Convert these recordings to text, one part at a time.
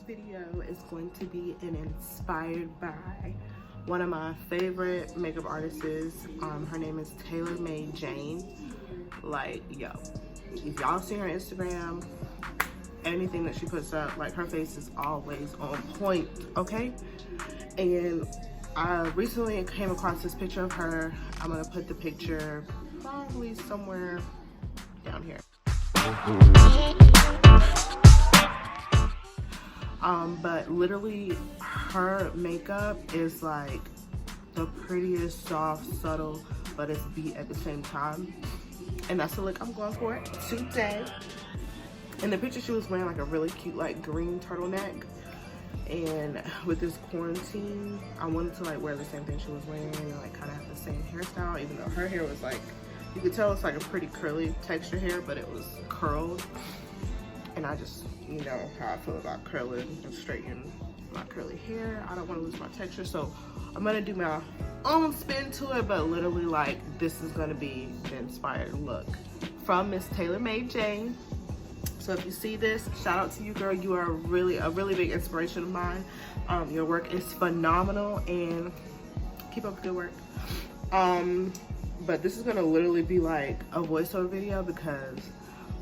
video is going to be inspired by one of my favorite makeup artists. Her name is Tailor-made Jane. Like, yo, if y'all see her Instagram, anything that she puts up, like, her face is always on point, okay? And I recently came across this picture of her. I'm gonna put the picture probably somewhere down here. But literally her makeup is like the prettiest, soft, subtle, but it's beat at the same time. And that's the look I'm going for today. In the picture, she was wearing like a really cute like green turtleneck. And with this quarantine, I wanted to like wear the same thing she was wearing and like kind of have the same hairstyle, even though her hair was like, you could tell it's like a pretty curly texture hair, but it was curled. And I just, you know how I feel about curling and straightening my curly hair. I don't want to lose my texture, so I'm gonna do my own spin to it, but literally like this is gonna be the inspired look from Miss Tailor-made Jane. So if you see this, shout out to you, girl. You are a really big inspiration of mine. Your work is phenomenal and keep up the good work. But this is gonna literally be like a voiceover video because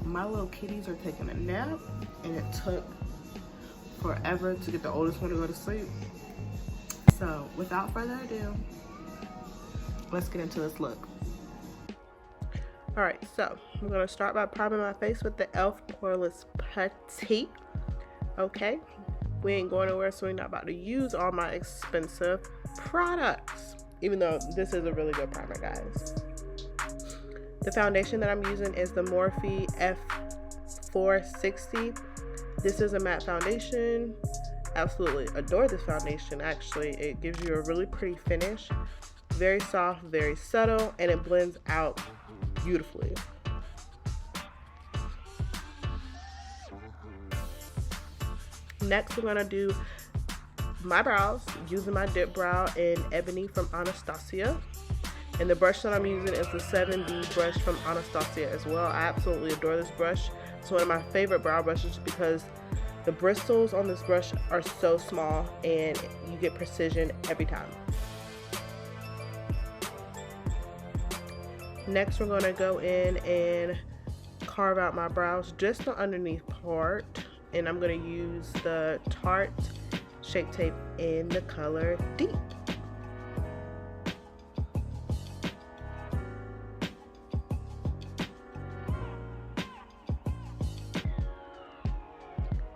my little kitties are taking a nap and it took forever to get the oldest one to go to sleep. So without further ado, let's get into this look. All right, so I'm gonna start by priming my face with the e.l.f. Poreless Putty. Okay, we ain't going nowhere, so we're not about to use all my expensive products, even though this is a really good primer, guys. The foundation that I'm using is the Morphe F460. This is a matte foundation. Absolutely adore this foundation. Actually, it gives you a really pretty finish. Very soft, very subtle, and it blends out beautifully. Next, we're gonna do my brows using my dip brow in Ebony from Anastasia. And the brush that I'm using is the 7B brush from Anastasia as well. I absolutely adore this brush. It's one of my favorite brow brushes because the bristles on this brush are so small and you get precision every time. Next, we're gonna go in and carve out my brows, just the underneath part. And I'm gonna use the Tarte Shape Tape in the color Deep.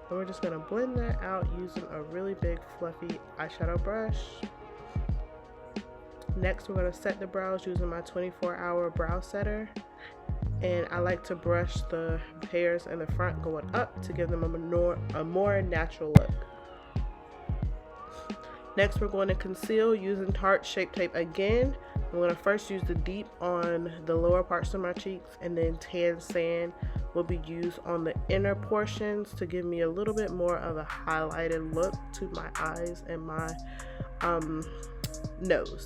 And we're just gonna blend that out using a really big fluffy eyeshadow brush. Next, we're gonna set the brows using my 24-hour brow setter. And I like to brush the hairs in the front going up to give them a more natural look. Next, we're going to conceal using Tarte Shape Tape again. I'm gonna first use the Deep on the lower parts of my cheeks, and then Tan Sand will be used on the inner portions to give me a little bit more of a highlighted look to my eyes and my nose.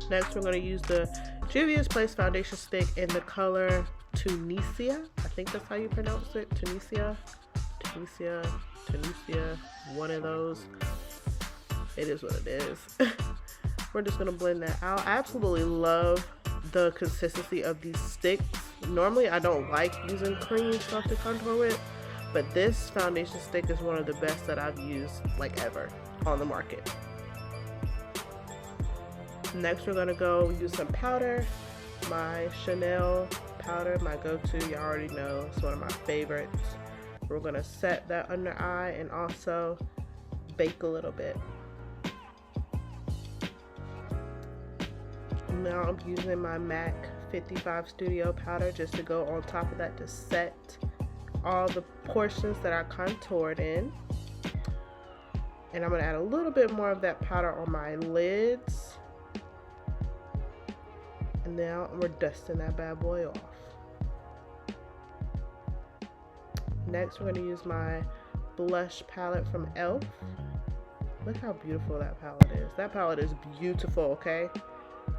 Next, we're going to use the Juvias Place foundation stick in the color Tunisia. I think that's how you pronounce it. Tunisia, one of those. It is what it is. We're just gonna blend that out. I absolutely love the consistency of these sticks. Normally I don't like using cream stuff to contour with, but this foundation stick is one of the best that I've used like ever on the market. Next, we're gonna go use some powder. My Chanel powder, my go-to, you already know, it's one of my favorites. We're gonna set that under eye and also bake a little bit. Now I'm using my MAC 55 Studio powder just to go on top of that to set all the portions that I contoured in. And I'm gonna add a little bit more of that powder on my lids. And now we're dusting that bad boy off. Next, we're gonna use my blush palette from e.l.f. Look how beautiful that palette is. That palette is beautiful, okay?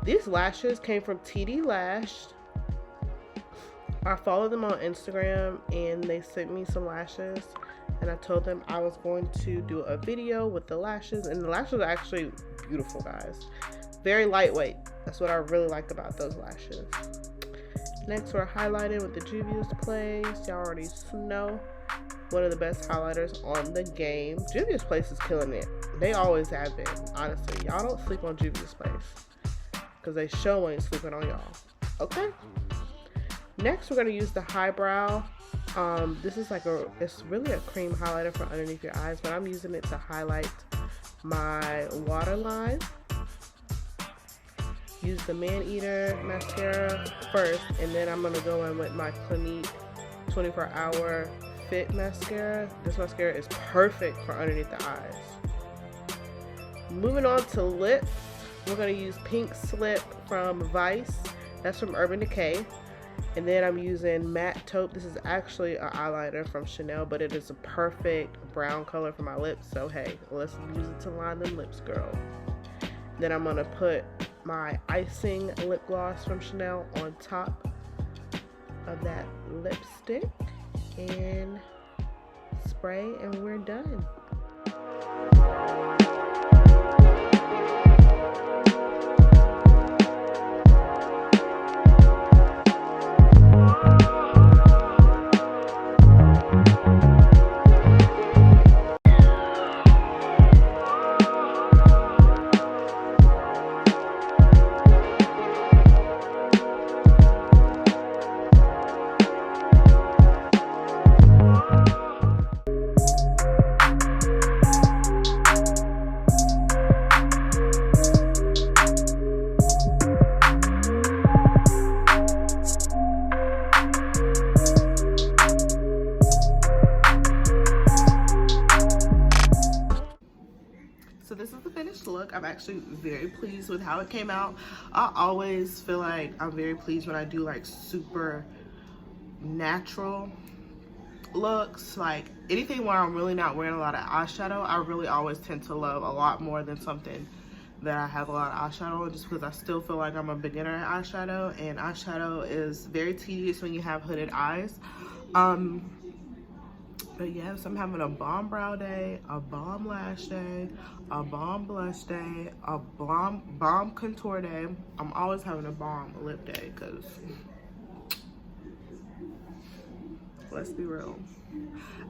These lashes came from TD Lash. I followed them on Instagram and they sent me some lashes, and I told them I was going to do a video with the lashes, and the lashes are actually beautiful, guys. Very lightweight. That's what I really like about those lashes. Next, we're highlighting with the Juvias Place. Y'all already know, one of the best highlighters on the game. Juvias Place is killing it. They always have been, honestly. Y'all don't sleep on Juvias Place, because they sure ain't sleeping on y'all. Okay? Next, we're going to use the highbrow. This is like it's really a cream highlighter for underneath your eyes, but I'm using it to highlight my waterline. Use the Man Eater mascara first, and then I'm going to go in with my Clinique 24-Hour Fit mascara. This mascara is perfect for underneath the eyes. Moving on to lips, we're going to use Pink Slip from Vice. That's from Urban Decay. And then I'm using Matte Taupe. This is actually an eyeliner from Chanel, but it is a perfect brown color for my lips. So hey, let's use it to line them lips, girl. Then I'm gonna put my icing lip gloss from Chanel on top of that lipstick and spray, and we're done. So this is the finished look. I'm actually very pleased with how it came out. I always feel like I'm very pleased when I do like super natural looks. Like anything where I'm really not wearing a lot of eyeshadow, I really always tend to love a lot more than something that I have a lot of eyeshadow on, just because I still feel like I'm a beginner at eyeshadow, and eyeshadow is very tedious when you have hooded eyes. But yes, I'm having a bomb brow day, a bomb lash day, a bomb blush day, a bomb contour day. I'm always having a bomb lip day, because let's be real.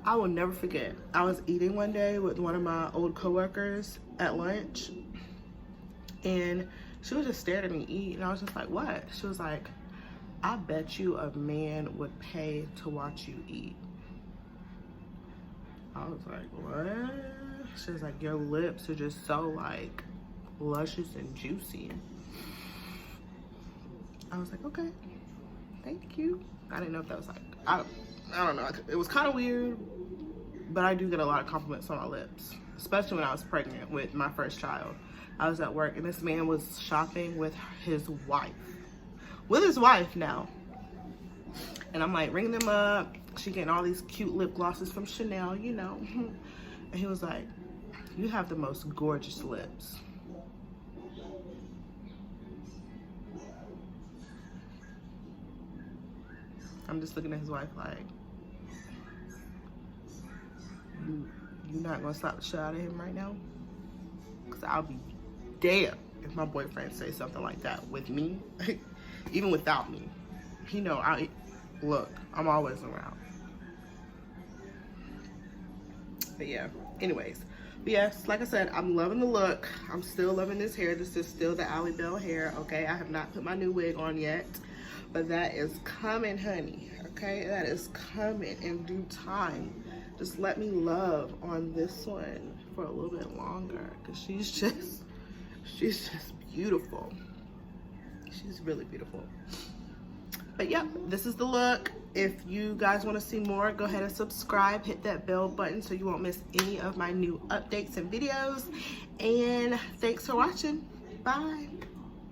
I will never forget. I was eating one day with one of my old coworkers at lunch, and she was just staring at me eat, and I was just like, what? She was like, I bet you a man would pay to watch you eat. I was like, what? She was like, your lips are just so like luscious and juicy. I was like, okay, thank you. I didn't know if that was like, I don't know. It was kind of weird, but I do get a lot of compliments on my lips, especially when I was pregnant with my first child. I was at work and this man was shopping with his wife. Now. And I'm like ringing them up. She getting all these cute lip glosses from Chanel, you know. And he was like, you have the most gorgeous lips. I'm just looking at his wife like, you not gonna slap the shit out of him right now? Because I'll be damned if my boyfriend says something like that with me. Even without me. You know, look, I'm always around. But yeah, anyways. But yes, like I said, I'm loving the look. I'm still loving this hair. This is still the Ally Bell hair, okay? I have not put my new wig on yet, but that is coming, honey, okay? That is coming in due time. Just let me love on this one for a little bit longer, because she's just beautiful. She's really beautiful. But yeah, this is the look. If you guys want to see more, go ahead and subscribe, hit that bell button so you won't miss any of my new updates and videos. And thanks for watching. Bye.